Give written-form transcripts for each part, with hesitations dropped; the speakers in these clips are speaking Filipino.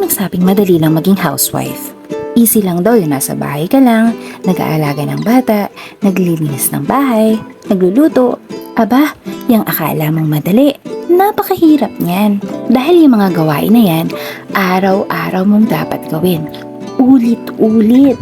nagsabing madali lang maging housewife. Easy lang daw yung nasa bahay ka lang, nag-aalaga ng bata, naglilinis ng bahay, nagluluto. Aba, yung akala mong madali, napakahirap niyan. Dahil yung mga gawain na yan, araw-araw mong dapat gawin. Ulit-ulit.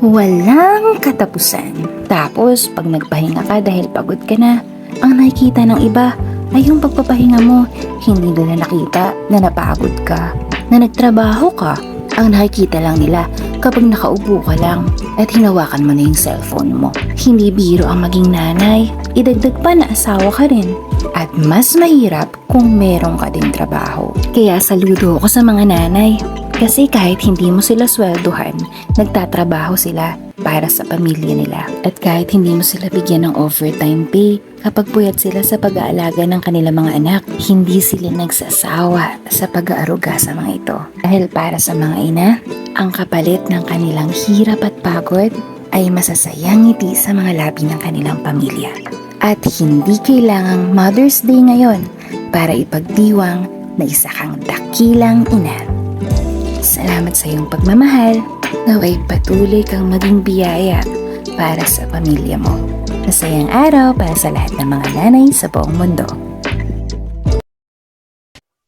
Walang katapusan. Tapos, pag nagpahinga ka dahil pagod ka na, ang nakikita ng iba ay yung pagpapahinga mo. Hindi nila nakita na napagod ka, na nagtrabaho ka. Ang nakikita lang nila kapag nakaupo ka lang at hinawakan mo na yung cellphone mo. Hindi biro ang maging nanay. Idagdag pa na asawa ka rin. At mas mahirap kung meron ka ding trabaho. Kaya saludo ako sa mga nanay. Kasi kahit hindi mo sila swelduhan, nagtatrabaho sila para sa pamilya nila. At kahit hindi mo sila bigyan ng overtime pay, kapag puyat sila sa pag-aalaga ng kanilang mga anak, hindi sila nagsasawa sa pag-aaruga sa mga ito. Dahil para sa mga ina, ang kapalit ng kanilang hirap at pagod ay masasayang ngiti sa mga labi ng kanilang pamilya. At hindi kailangang Mother's Day ngayon para ipagdiwang na isa kang dakilang ina. Salamat sa iyong pagmamahal. Naway patuloy kang maging biyaya para sa pamilya mo. Masayang araw para sa lahat ng mga nanay sa buong mundo.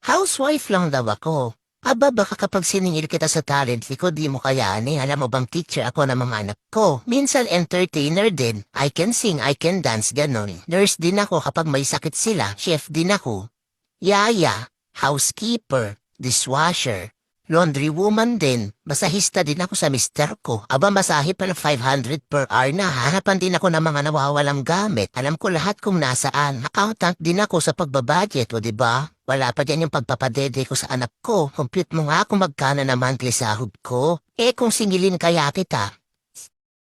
Housewife lang daw ako. Aba, baka kapag siningil kita sa talent ko, di mo kayanin. Alam mo bang teacher ako ng mga anak ko? Minsan entertainer din. I can sing, I can dance, ganon. Nurse din ako kapag may sakit sila. Chef din ako. Yaya, housekeeper, dishwasher. Laundry woman din. Masahista din ako sa mister ko. Aba, masahe pa ng 500 per hour na. Hanapan din ako ng mga nawawalang gamit. Alam ko lahat kung nasaan. Accountant din ako sa pagbabudget, o diba? Wala pa dyan yung pagpapadede ko sa anak ko. Compute mo nga kung magkano na monthly sahod ko. Kung singilin kaya kita.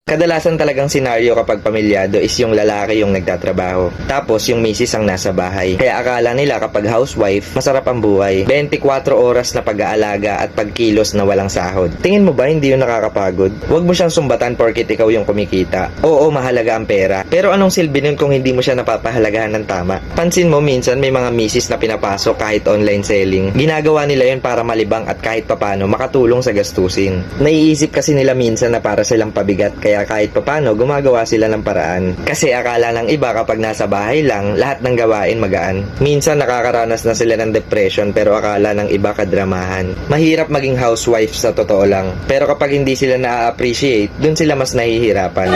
Kadalasan talagang senaryo kapag pamilyado is yung lalaki yung nagtatrabaho. Tapos yung misis ang nasa bahay. Kaya akala nila kapag housewife, masarap ang buhay. 24 oras na pag-aalaga at pagkilos na walang sahod. Tingin mo ba hindi yun nakakapagod? Huwag mo siyang sumbatan porkit ikaw yung kumikita. Oo, mahalaga ang pera. Pero anong silbi nun kung hindi mo siya napapahalagahan ng tama? Pansin mo minsan may mga misis na pinapasok kahit online selling. Ginagawa nila yun para malibang at kahit papano makatulong sa gastusin. Naiisip kasi nila minsan na para silang pabigat kaya kahit papano gumagawa sila ng paraan. Kasi akala ng iba kapag nasa bahay lang, lahat ng gawain magaan. Minsan nakakaranas na sila ng depression pero akala ng iba kadramahan. Mahirap maging housewife sa totoo lang. Pero kapag hindi sila na-appreciate, dun sila mas nahihirapan.